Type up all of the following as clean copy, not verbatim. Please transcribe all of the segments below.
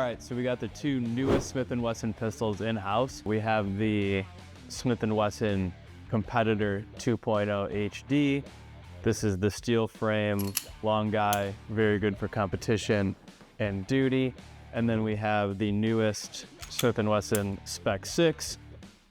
right, so we got the two newest Smith & Wesson pistols in-house. We have the Smith & Wesson Competitor 2.0 HD. This is the steel frame, long guy, very good for competition and duty. And then we have the newest Smith & Wesson SPEC VI,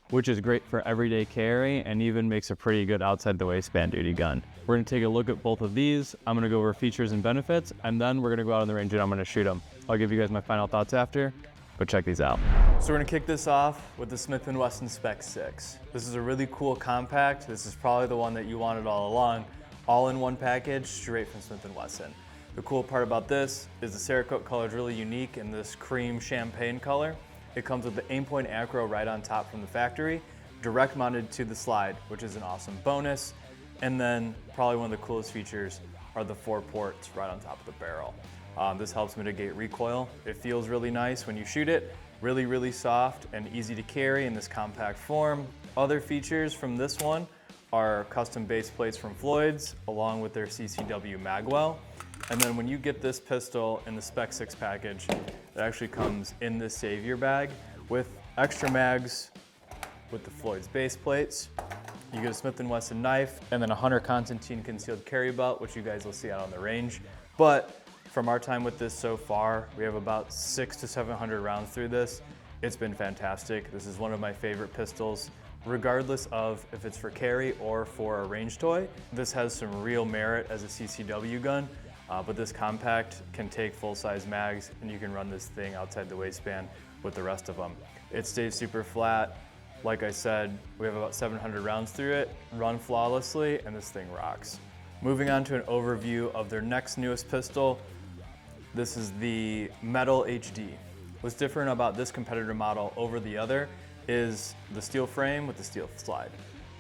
which is great for everyday carry and even makes a pretty good outside the waistband duty gun. We're gonna take a look at both of these. I'm gonna go over features and benefits, and then we're gonna go out on the range and I'm gonna shoot them. I'll give you guys my final thoughts after, but check these out. So we're gonna kick this off with the Smith & Wesson SPEC VI. This is a really cool compact. This is probably the one that you wanted all along. All in one package, straight from Smith & Wesson. The cool part about this is the Cerakote color is really unique in this cream champagne color. It comes with the aimpoint acro right on top from the factory, direct mounted to the slide, which is an awesome bonus. And then probably one of the coolest features are the 4 ports right on top of the barrel. This helps mitigate recoil. It feels really nice when you shoot it, really soft and easy to carry in this compact form. Other features from this one are custom base plates from Floyd's along with their CCW magwell. And then when you get this pistol in the SPEC VI package, it actually comes in this Savior bag with extra mags with the Floyd's base plates. You get a Smith & Wesson knife and then a Hunter Constantine concealed carry belt, which you guys will see out on the range. But from our time with this so far, we have about 600 to 700 rounds through this. It's been fantastic. This is one of my favorite pistols, regardless of if it's for carry or for a range toy. This has some real merit as a CCW gun, but this compact can take full-size mags and you can run this thing outside the waistband with the rest of them. It stays super flat. Like I said, we have about 700 rounds through it, run flawlessly, and this thing rocks. Moving on to an overview of their next newest pistol. This is the Metal HD. What's different about this competitor model over the other is the steel frame with the steel slide.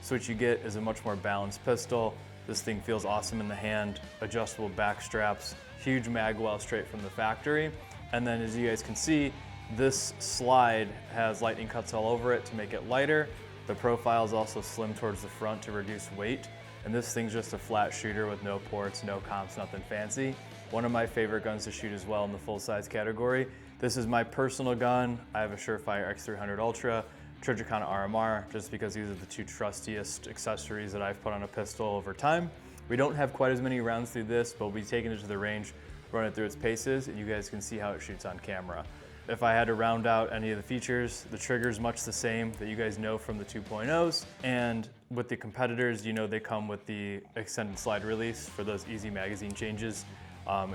So what you get is a much more balanced pistol. This thing feels awesome in the hand, adjustable back straps, huge magwell straight from the factory. And then as you guys can see, this slide has lightning cuts all over it to make it lighter. The profile is also slim towards the front to reduce weight. And this thing's just a flat shooter with no ports, no comps, nothing fancy. One of my favorite guns to shoot as well in the full-size category. This is my personal gun. I have a Surefire X300 Ultra, Trijicana RMR, just because these are the two trustiest accessories that I've put on a pistol over time. We don't have quite as many rounds through this, but we'll be taking it to the range, run it through its paces, and you guys can see how it shoots on camera. If I had to round out any of the features, the trigger's much the same that you guys know from the 2.0s, and with the competitors, you know they come with the extended slide release for those easy magazine changes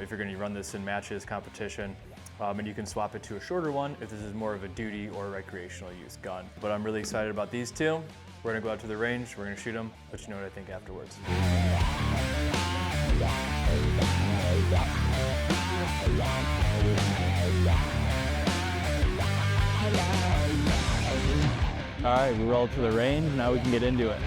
if you're going to run this in matches, competition, and you can swap it to a shorter one if this is more of a duty or recreational use gun. But I'm really excited about these two. We're going to go out to the range, we're going to shoot them, let you know what I think afterwards. All right, we rolled to the range, now we can get into it.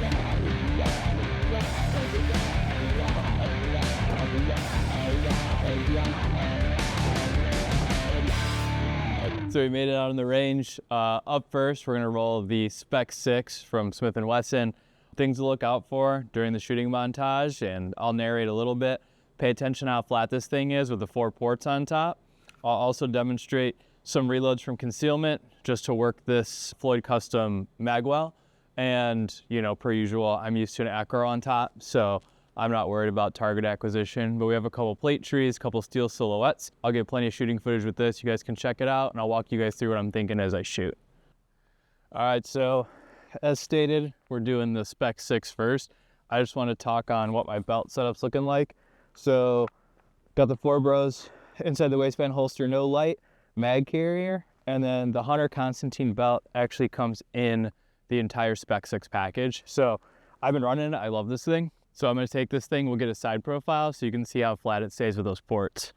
So we made it out on the range. Up first, we're gonna roll the SPEC VI from Smith & Wesson. Things to look out for during the shooting montage, and I'll narrate a little bit. Pay attention how flat this thing is with the 4 ports on top. I'll also demonstrate some reloads from concealment just to work this Floyd custom magwell. And, you know, per usual, I'm used to an acro on top, so I'm not worried about target acquisition, but we have a couple plate trees, a couple steel silhouettes. I'll get plenty of shooting footage with this. You guys can check it out, and I'll walk you guys through what I'm thinking as I shoot. All right, so as stated, we're doing the SPEC VI first. I just want to talk on what my belt setup's looking like. So got the 4 bros inside the waistband holster, no light, mag carrier, and then the Hunter Constantine belt actually comes in the entire SPEC VI package. So I've been running it, I love this thing. So I'm gonna take this thing, we'll get a side profile so you can see how flat it stays with those ports.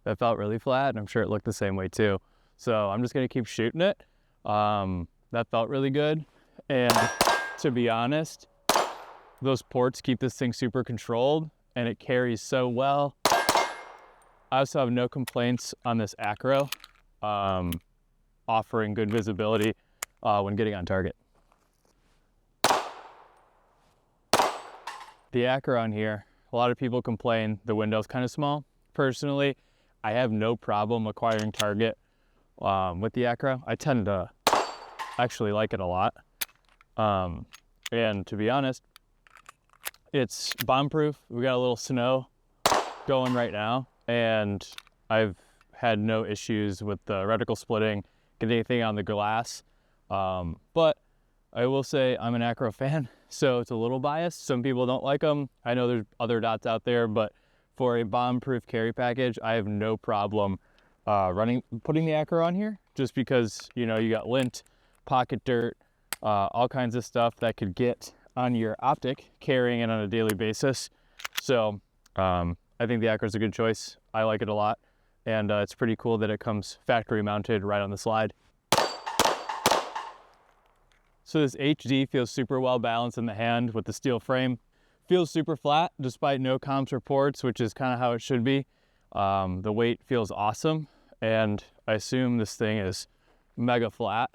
That felt really flat, and I'm sure it looked the same way too. So I'm just gonna keep shooting it. That felt really good. And to be honest, those ports keep this thing super controlled and it carries so well. I also have no complaints on this acro, offering good visibility when getting on target. The acro on here, a lot of people complain the window's kind of small. Personally, I have no problem acquiring target with the acro. I tend to actually like it a lot. And to be honest, it's bomb-proof. We got a little snow going right now, and I've had no issues with the reticle splitting, getting anything on the glass. But I will say I'm an acro fan, so it's a little biased. Some people don't like them. I know there's other dots out there, but for a bomb-proof carry package, I have no problem putting the acro on here, just because, you know, you got lint, pocket dirt, all kinds of stuff that could get on your optic carrying it on a daily basis. So I think the acro is a good choice. I like it a lot, and it's pretty cool that it comes factory mounted right on the slide. So this HD feels super well balanced in the hand with the steel frame. Feels super flat despite no comps reports, which is kind of how it should be. The weight feels awesome, and I assume this thing is mega flat.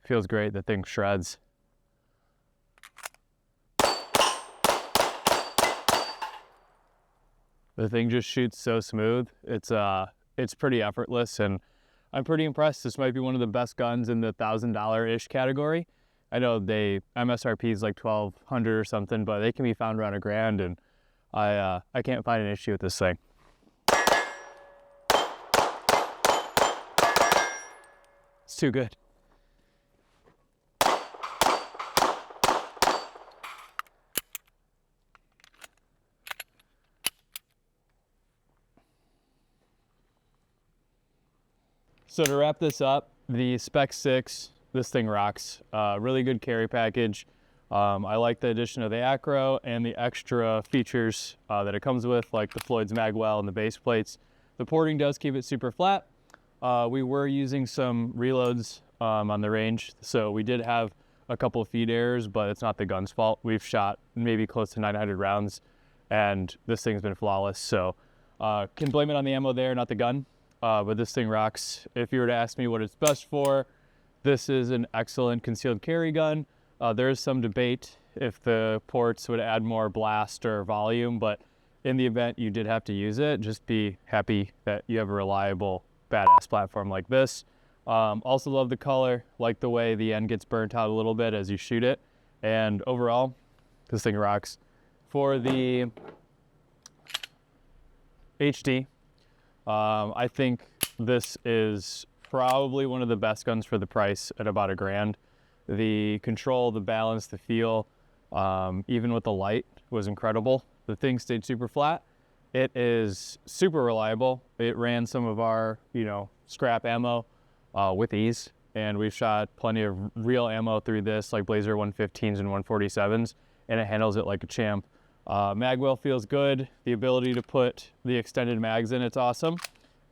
Feels great, the thing shreds. The thing just shoots so smooth. It's pretty effortless, and I'm pretty impressed. This might be one of the best guns in the $1,000-ish category. I know MSRP is like $1,200 or something, but they can be found around $1,000, and I can't find an issue with this thing. It's too good. So to wrap this up, the SPEC VI, this thing rocks. Really good carry package. I like the addition of the acro and the extra features that it comes with, like the Floyd's magwell and the base plates. The porting does keep it super flat. We were using some reloads on the range, so we did have a couple of feed errors, but it's not the gun's fault. We've shot maybe close to 900 rounds, and this thing's been flawless. So can blame it on the ammo there, not the gun. But this thing rocks. If you were to ask me what it's best for, this is an excellent concealed carry gun. There is some debate if the ports would add more blast or volume, but in the event you did have to use it, just be happy that you have a reliable, badass platform like this. Also love the color, like the way the end gets burnt out a little bit as you shoot it. And overall, this thing rocks. For the HD, I think this is probably one of the best guns for the price at about $1,000. The control, the balance, the feel, even with the light, was incredible. The thing stayed super flat. It is super reliable. It ran some of our, scrap ammo with ease, and we've shot plenty of real ammo through this, like Blazer 115s and 147s, and it handles it like a champ. Magwell feels good. The ability to put the extended mags in, it's awesome.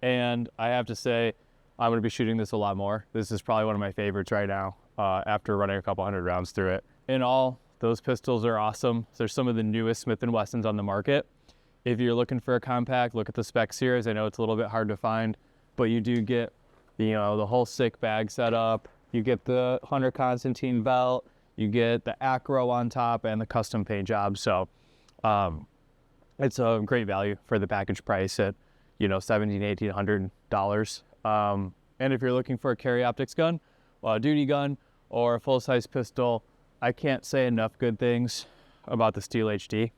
And I have to say, I'm going to be shooting this a lot more. This is probably one of my favorites right now after running a couple hundred rounds through it. In all, those pistols are awesome. They're some of the newest Smith & Wessons on the market. If you're looking for a compact, look at the SPEC series. I know it's a little bit hard to find, but you do get the whole sick bag setup. You get the Hunter Constantine belt. You get the acro on top and the custom paint job. So it's a great value for the package price at $1,700, $1,800. And if you're looking for a carry optics gun, a duty gun, or a full-size pistol, I can't say enough good things about the Steel HD.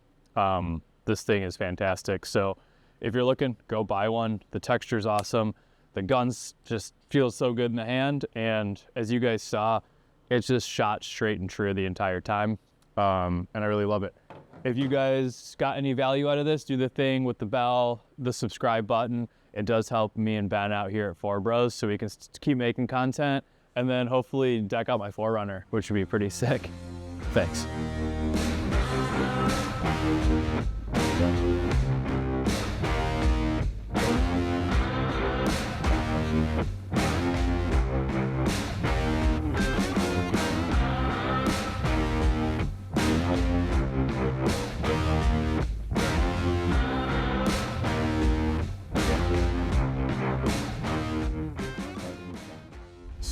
This thing is fantastic. So if you're looking, go buy one. The texture's awesome. The guns just feel so good in the hand, and as you guys saw, it's just shot straight and true the entire time, and I really love it. If you guys got any value out of this, do the thing with the bell, the subscribe button. It does help me and Ben out here at 4 Bros, so we can keep making content, and then hopefully deck out my 4Runner, which would be pretty sick. Thanks.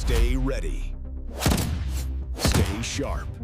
Stay ready. Stay sharp.